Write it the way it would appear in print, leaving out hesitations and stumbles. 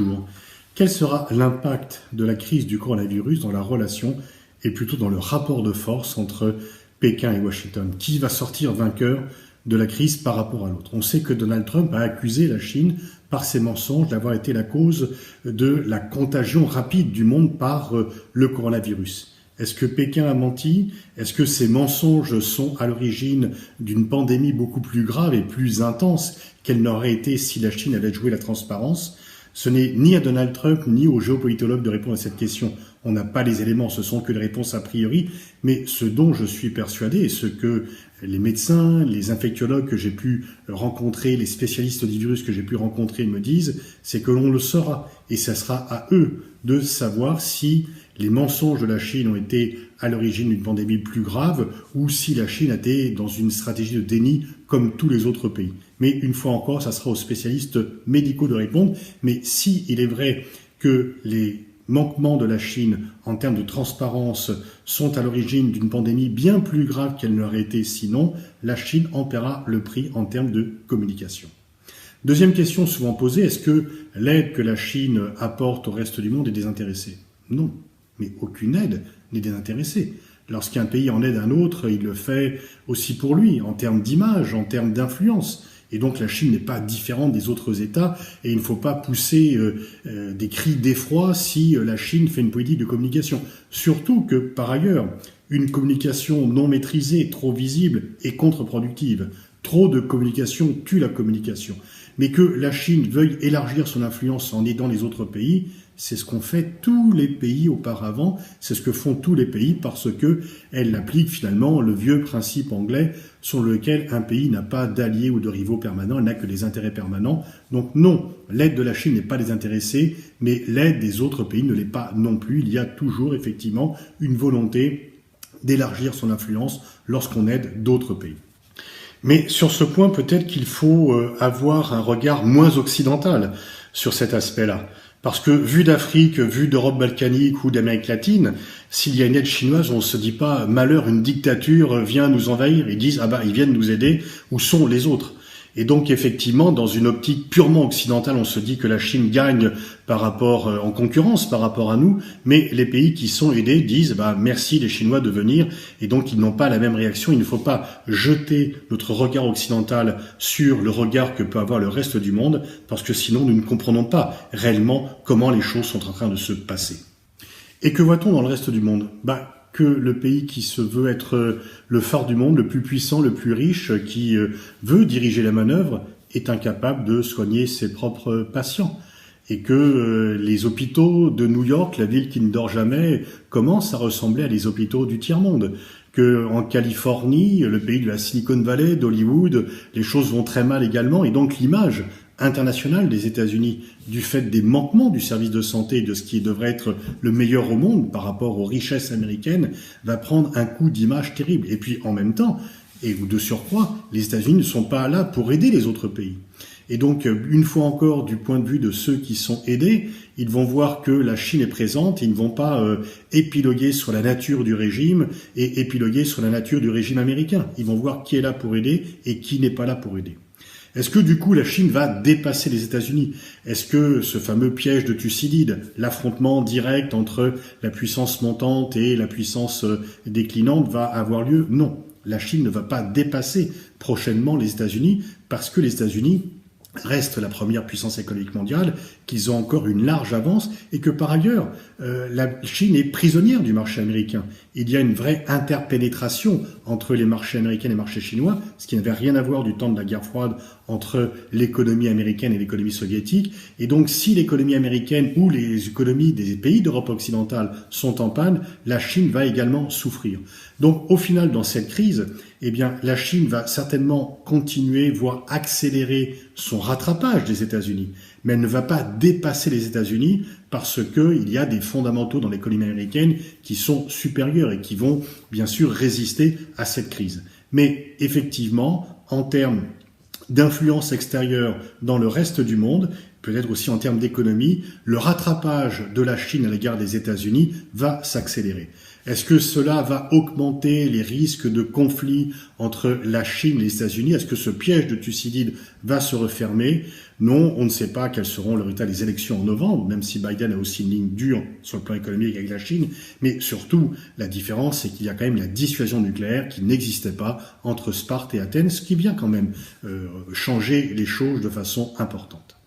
bonjour. Quel sera l'impact de la crise du coronavirus dans la relation et plutôt dans le rapport de force entre Pékin et Washington? Qui va sortir vainqueur de la crise par rapport à l'autre? On sait que Donald Trump a accusé la Chine par ses mensonges d'avoir été la cause de la contagion rapide du monde par le coronavirus. Est-ce que Pékin a menti? Est-ce que ces mensonges sont à l'origine d'une pandémie beaucoup plus grave et plus intense qu'elle n'aurait été si la Chine avait joué la transparence? Ce n'est ni à Donald Trump ni aux géopolitologues de répondre à cette question. On n'a pas les éléments, ce sont que les réponses a priori, mais ce dont je suis persuadé et ce que les médecins, les infectiologues que j'ai pu rencontrer, les spécialistes du virus que j'ai pu rencontrer me disent, c'est que l'on le saura et ça sera à eux de savoir si les mensonges de la Chine ont été à l'origine d'une pandémie plus grave ou si la Chine a été dans une stratégie de déni comme tous les autres pays. Mais une fois encore, ça sera aux spécialistes médicaux de répondre. Mais si il est vrai que les manquements de la Chine en termes de transparence sont à l'origine d'une pandémie bien plus grave qu'elle n'aurait été sinon, la Chine en paiera le prix en termes de communication. Deuxième question souvent posée, est-ce que l'aide que la Chine apporte au reste du monde est désintéressée? Non, mais aucune aide n'est désintéressée. Lorsqu'un pays en aide un autre, il le fait aussi pour lui, en termes d'image, en termes d'influence. Et donc la Chine n'est pas différente des autres États et il ne faut pas pousser des cris d'effroi si la Chine fait une politique de communication. Surtout que, par ailleurs, une communication non maîtrisée, trop visible, est contre-productive. Trop de communication tue la communication. Mais que la Chine veuille élargir son influence en aidant les autres pays, c'est ce qu'ont fait tous les pays auparavant, c'est ce que font tous les pays parce que elle applique finalement le vieux principe anglais sur lequel un pays n'a pas d'alliés ou de rivaux permanents, il n'a que des intérêts permanents. Donc non, l'aide de la Chine n'est pas désintéressée, mais l'aide des autres pays ne l'est pas non plus. Il y a toujours effectivement une volonté d'élargir son influence lorsqu'on aide d'autres pays. Mais sur ce point, peut-être qu'il faut avoir un regard moins occidental sur cet aspect-là. Parce que vu d'Afrique, vu d'Europe balkanique ou d'Amérique latine, s'il y a une aide chinoise, on ne se dit pas « malheur, une dictature vient nous envahir ». Ils disent « ah bah ils viennent nous aider, où sont les autres ?» Et donc effectivement, dans une optique purement occidentale, on se dit que la Chine gagne par rapport en concurrence par rapport à nous, mais les pays qui sont aidés disent bah merci les Chinois de venir, et donc ils n'ont pas la même réaction. Il ne faut pas jeter notre regard occidental sur le regard que peut avoir le reste du monde, parce que sinon nous ne comprenons pas réellement comment les choses sont en train de se passer. Et que voit-on dans le reste du monde? Que le pays qui se veut être le phare du monde, le plus puissant, le plus riche, qui veut diriger la manœuvre, est incapable de soigner ses propres patients. Et que les hôpitaux de New York, la ville qui ne dort jamais, commencent à ressembler à des hôpitaux du tiers-monde. Que en Californie, le pays de la Silicon Valley, d'Hollywood, les choses vont très mal également, et donc l'image internationale des États-Unis, du fait des manquements du service de santé et de ce qui devrait être le meilleur au monde par rapport aux richesses américaines, va prendre un coup d'image terrible. Et puis en même temps, et de surcroît, les États-Unis ne sont pas là pour aider les autres pays. Et donc, une fois encore, du point de vue de ceux qui sont aidés, ils vont voir que la Chine est présente, ils ne vont pas épiloguer sur la nature du régime et épiloguer sur la nature du régime américain. Ils vont voir qui est là pour aider et qui n'est pas là pour aider. Est-ce que du coup la Chine va dépasser les États-Unis? Est-ce que ce fameux piège de Thucydide, l'affrontement direct entre la puissance montante et la puissance déclinante va avoir lieu? Non, la Chine ne va pas dépasser prochainement les États-Unis parce que les États-Unis restent la première puissance économique mondiale, qu'ils ont encore une large avance et que par ailleurs, la Chine est prisonnière du marché américain. Il y a une vraie interpénétration entre les marchés américains et les marchés chinois, ce qui n'avait rien à voir du temps de la guerre froide entre l'économie américaine et l'économie soviétique. Et donc, si l'économie américaine ou les économies des pays d'Europe occidentale sont en panne, la Chine va également souffrir. Donc, au final, dans cette crise, eh bien, la Chine va certainement continuer, voire accélérer son rattrapage des États-Unis. Mais elle ne va pas dépasser les États-Unis parce qu'il y a des fondamentaux dans l'économie américaine qui sont supérieurs et qui vont bien sûr résister à cette crise. Mais effectivement, en termes d'influence extérieure dans le reste du monde, peut-être aussi en termes d'économie, le rattrapage de la Chine à l'égard des États-Unis va s'accélérer. Est-ce que cela va augmenter les risques de conflit entre la Chine et les États-Unis? Est-ce que ce piège de Thucydide va se refermer? Non, on ne sait pas quels seront le résultat des élections en novembre, même si Biden a aussi une ligne dure sur le plan économique avec la Chine. Mais surtout, la différence, c'est qu'il y a quand même la dissuasion nucléaire qui n'existait pas entre Sparte et Athènes, ce qui vient quand même changer les choses de façon importante.